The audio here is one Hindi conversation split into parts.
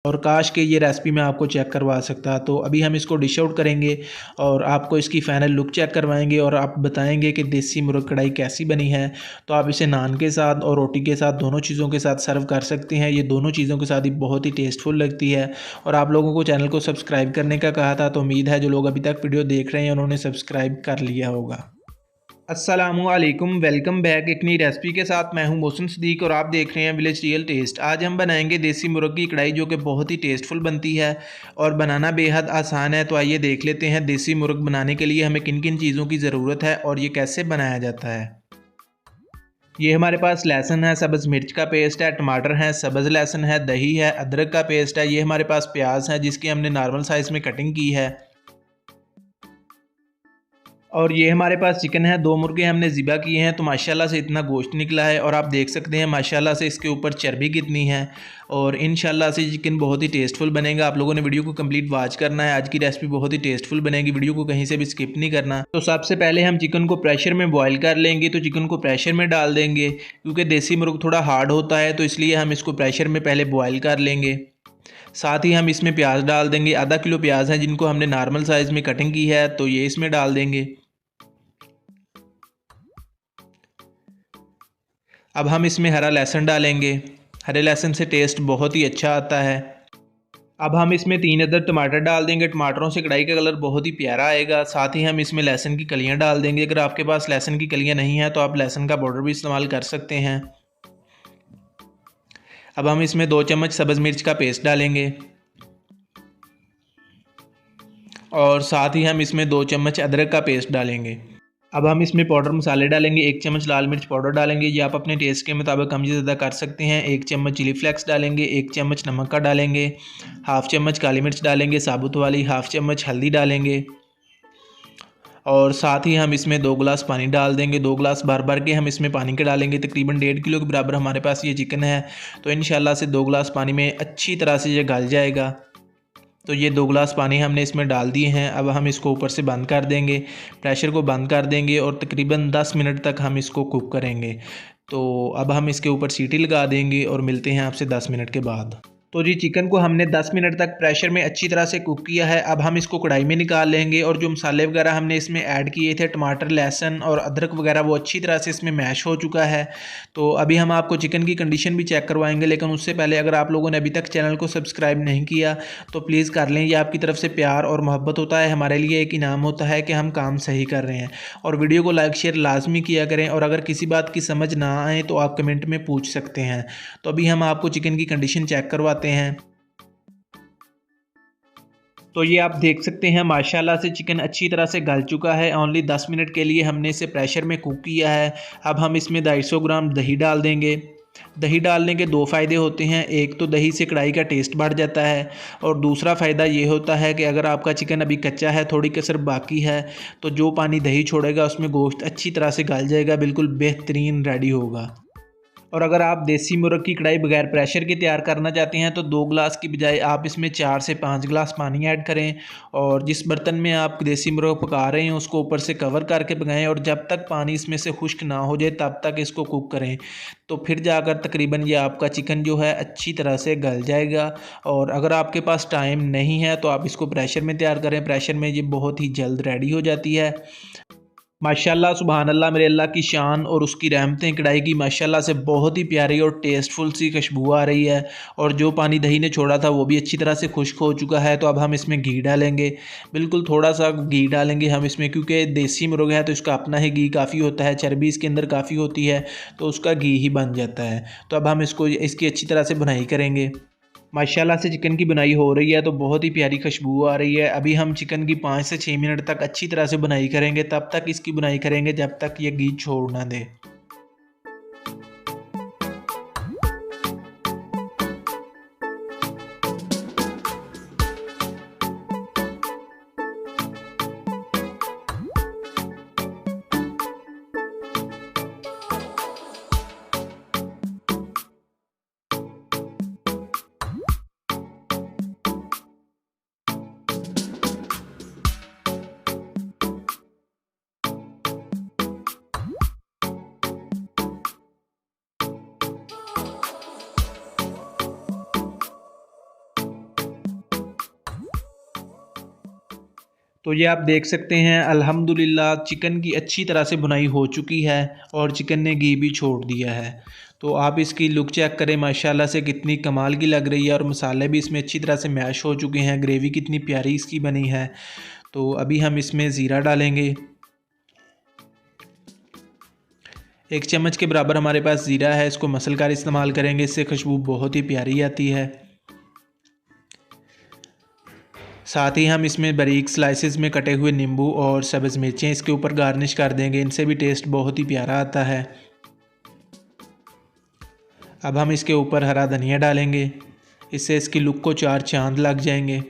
और काश के ये रेसिपी मैं आपको चेक करवा सकता। तो अभी हम इसको डिश आउट करेंगे और आपको इसकी फ़ाइनल लुक चेक करवाएंगे और आप बताएंगे कि देसी मुर्ग कढ़ाई कैसी बनी है। तो आप इसे नान के साथ और रोटी के साथ, दोनों चीज़ों के साथ सर्व कर सकते हैं। ये दोनों चीज़ों के साथ ही बहुत ही टेस्टफुल लगती है। और आप लोगों को चैनल को सब्सक्राइब करने का कहा था, तो उम्मीद है जो लोग अभी तक वीडियो देख रहे हैं उन्होंने सब्सक्राइब कर लिया होगा। अस्सलामुअलैकुम, वेलकम बैक एक नई रेसिपी के साथ। मैं हूं मोहसिन सदीक और आप देख रहे हैं विलेज रियल टेस्ट। आज हम बनाएंगे देसी मुर्ग की कढ़ाई, जो कि बहुत ही टेस्टफुल बनती है और बनाना बेहद आसान है। तो आइए देख लेते हैं देसी मुर्ग बनाने के लिए हमें किन किन चीज़ों की ज़रूरत है और ये कैसे बनाया जाता है। ये हमारे पास लहसुन है, सब्ज़ मिर्च का पेस्ट है, टमाटर है, सब्ज़ लहसुन है, दही है, अदरक का पेस्ट है। ये हमारे पास प्याज है जिसकी हमने नॉर्मल साइज़ में कटिंग की है। और ये हमारे पास चिकन है, 2 मुर्गे हमने ज़िबा किए हैं, तो माशाल्लाह से इतना गोश्त निकला है और आप देख सकते हैं माशाल्लाह से इसके ऊपर चर्बी कितनी है। और इंशाल्लाह से चिकन बहुत ही टेस्टफुल बनेगा। आप लोगों ने वीडियो को कंप्लीट वॉच करना है, आज की रेसिपी बहुत ही टेस्टफुल बनेगी, वीडियो को कहीं से भी स्किप नहीं करना। तो सबसे पहले हम चिकन को प्रेशर में बॉयल कर लेंगे। तो चिकन को प्रेशर में डाल देंगे क्योंकि देसी मुर्ग थोड़ा हार्ड होता है, तो इसलिए हम इसको प्रेशर में पहले बॉयल कर लेंगे। साथ ही हम इसमें प्याज डाल देंगे, आधा किलो प्याज है जिनको हमने नॉर्मल साइज़ में कटिंग की है, तो ये इसमें डाल देंगे। अब हम इसमें हरा लहसुन डालेंगे, हरे लहसुन से टेस्ट बहुत ही अच्छा आता है। अब हम इसमें 3 अदद टमाटर डाल देंगे, टमाटरों से कढ़ाई का कलर बहुत ही प्यारा आएगा। साथ ही हम इसमें लहसुन की कलियां डाल देंगे। अगर आपके पास लहसुन की कलियां नहीं हैं तो आप लहसुन का पाउडर भी इस्तेमाल कर सकते हैं। अब हम इसमें 2 चम्मच सब्ज़ मिर्च का पेस्ट डालेंगे और साथ ही हम इसमें 2 चम्मच अदरक का पेस्ट डालेंगे। अब हम इसमें पाउडर मसाले डालेंगे, 1 चम्मच लाल मिर्च पाउडर डालेंगे, ये आप अपने टेस्ट के मुताबिक कम ज़्यादा कर सकते हैं। 1 चम्मच चिली फ्लेक्स डालेंगे, 1 चम्मच नमक का डालेंगे, हाफ़ चम्मच काली मिर्च डालेंगे साबुत वाली, हाफ़ चम्मच हल्दी डालेंगे और साथ ही हम इसमें 2 गिलास पानी डाल देंगे। 2 गिलास भर भर के हम इसमें पानी के डालेंगे। तकरीबन 1.5 किलो के बराबर हमारे पास ये चिकन है, तो इंशाल्लाह से 2 गिलास पानी में अच्छी तरह से ये गल जाएगा। तो ये 2 गिलास पानी हमने इसमें डाल दिए हैं। अब हम इसको ऊपर से बंद कर देंगे, प्रेशर को बंद कर देंगे और तकरीबन 10 मिनट तक हम इसको कुक करेंगे। तो अब हम इसके ऊपर सीटी लगा देंगे और मिलते हैं आपसे 10 मिनट के बाद। तो जी चिकन को हमने 10 मिनट तक प्रेशर में अच्छी तरह से कुक किया है। अब हम इसको कढ़ाई में निकाल लेंगे और जो मसाले वगैरह हमने इसमें ऐड किए थे, टमाटर, लहसुन और अदरक वगैरह, वो अच्छी तरह से इसमें मैश हो चुका है। तो अभी हम आपको चिकन की कंडीशन भी चेक करवाएंगे, लेकिन उससे पहले अगर आप लोगों ने अभी तक चैनल को सब्सक्राइब नहीं किया तो प्लीज़ कर लें। ये आपकी तरफ से प्यार और मोहब्बत होता है, हमारे लिए एक इनाम होता है कि हम काम सही कर रहे हैं। और वीडियो को लाइक शेयर लाजमी किया करें और अगर किसी बात की समझ ना आए तो आप कमेंट में पूछ सकते हैं। तो अभी हम आपको चिकन की कंडीशन चेक करवाते हैं। तो ये आप देख सकते हैं माशाल्लाह से चिकन अच्छी तरह से गल चुका है। ओनली 10 मिनट के लिए हमने इसे प्रेशर में कुक किया है। अब हम इसमें 250 ग्राम दही डाल देंगे। दही डालने के 2 फ़ायदे होते हैं, एक तो दही से कढ़ाई का टेस्ट बढ़ जाता है और दूसरा फ़ायदा ये होता है कि अगर आपका चिकन अभी कच्चा है, थोड़ी कसर बाकी है, तो जो पानी दही छोड़ेगा उसमें गोश्त अच्छी तरह से गल जाएगा, बिल्कुल बेहतरीन रेडी होगा। और अगर आप देसी मुर्ग की कढ़ाई बगैर प्रेशर के तैयार करना चाहते हैं तो 2 गिलास की बजाय आप इसमें 4 से 5 गिलास पानी ऐड करें और जिस बर्तन में आप देसी मुर्ग पका रहे हैं उसको ऊपर से कवर करके पकाएं और जब तक पानी इसमें से खुश्क ना हो जाए तब तक इसको कुक करें। तो फिर जाकर तकरीबन ये आपका चिकन जो है अच्छी तरह से गल जाएगा। और अगर आपके पास टाइम नहीं है तो आप इसको प्रेशर में तैयार करें, प्रेशर में ये बहुत ही जल्द रेडी हो जाती है। माशाल्लाह सुबहान अल्लाह, मेरे अल्लाह की शान और उसकी रहमतें, कढ़ाई की माशाल्लाह से बहुत ही प्यारी और टेस्टफुल सी खुशबू आ रही है और जो पानी दही ने छोड़ा था वो भी अच्छी तरह से खुश्क हो चुका है। तो अब हम इसमें घी डालेंगे, बिल्कुल थोड़ा सा घी डालेंगे हम इसमें, क्योंकि देसी मुर्गा है तो इसका अपना ही घी काफ़ी होता है, चर्बी इसके अंदर काफ़ी होती है तो उसका घी ही बन जाता है। तो अब हम इसको इसकी अच्छी तरह से भुनाई करेंगे। माशाल्लाह से चिकन की बुनाई हो रही है तो बहुत ही प्यारी खुशबू आ रही है। अभी हम चिकन की 5 से 6 मिनट तक अच्छी तरह से बुनाई करेंगे, तब तक इसकी बुनाई करेंगे जब तक ये घी छोड़ ना दे। तो ये आप देख सकते हैं अल्हम्दुलिल्लाह चिकन की अच्छी तरह से बुनाई हो चुकी है और चिकन ने घी भी छोड़ दिया है। तो आप इसकी लुक चेक करें माशाल्लाह से कितनी कमाल की लग रही है और मसाले भी इसमें अच्छी तरह से मैश हो चुके हैं। ग्रेवी कितनी प्यारी इसकी बनी है। तो अभी हम इसमें ज़ीरा डालेंगे। 1 चम्मच के बराबर हमारे पास ज़ीरा है, इसको मसल कर इस्तेमाल करेंगे, इससे खुशबू बहुत ही प्यारी आती है। साथ ही हम इसमें बारीक स्लाइसेस में कटे हुए नींबू और सब्ज़ मिर्चें इसके ऊपर गार्निश कर देंगे, इनसे भी टेस्ट बहुत ही प्यारा आता है। अब हम इसके ऊपर हरा धनिया डालेंगे, इससे इसकी लुक को 4 चांद लग जाएंगे।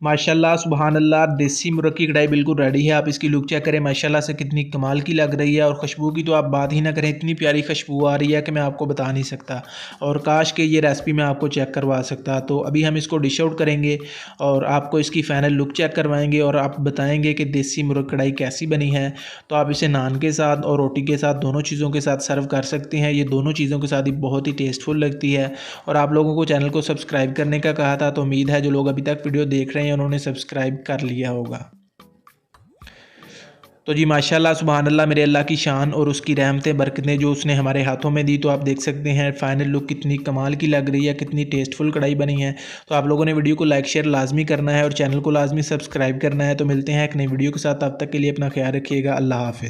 माशाल्लाह सुबहान अल्लाह, देसी मुर्ग की कढ़ाई बिल्कुल रेडी है। आप इसकी लुक चेक करें माशाल्लाह से कितनी कमाल की लग रही है और खुशबू की तो आप बात ही ना करें, इतनी प्यारी खुशबू आ रही है कि मैं आपको बता नहीं सकता। और काश के ये रेसिपी मैं आपको चेक करवा सकता। तो अभी हम इसको डिश आउट करेंगे और आपको इसकी फ़ाइनल लुक चेक करवाएंगे और आप बताएंगे कि देसी मुर्ग कढ़ाई कैसी बनी है। तो आप इसे नान के साथ और रोटी के साथ, दोनों चीज़ों के साथ सर्व कर सकते हैं। ये दोनों चीज़ों के साथ ही बहुत ही टेस्टफुल लगती है। और आप लोगों को चैनल को सब्सक्राइब करने का कहा था, तो उम्मीद है जो लोग अभी तक वीडियो देख रहे हैं उन्होंने सब्सक्राइब कर लिया होगा। तो जी माशाल्लाह सुबहान अल्लाह, मेरे अल्लाह की शान और उसकी रहमतें बरकतें जो उसने हमारे हाथों में दी। तो आप देख सकते हैं फाइनल लुक कितनी कमाल की लग रही है, कितनी टेस्टफुल कढ़ाई बनी है। तो आप लोगों ने वीडियो को लाइक शेयर लाजमी करना है और चैनल को लाजमी सब्सक्राइब करना है। तो मिलते हैं एक नई वीडियो के साथ, तब तक के लिए अपना ख्याल रखिएगा। अल्लाह हाफ़िज़।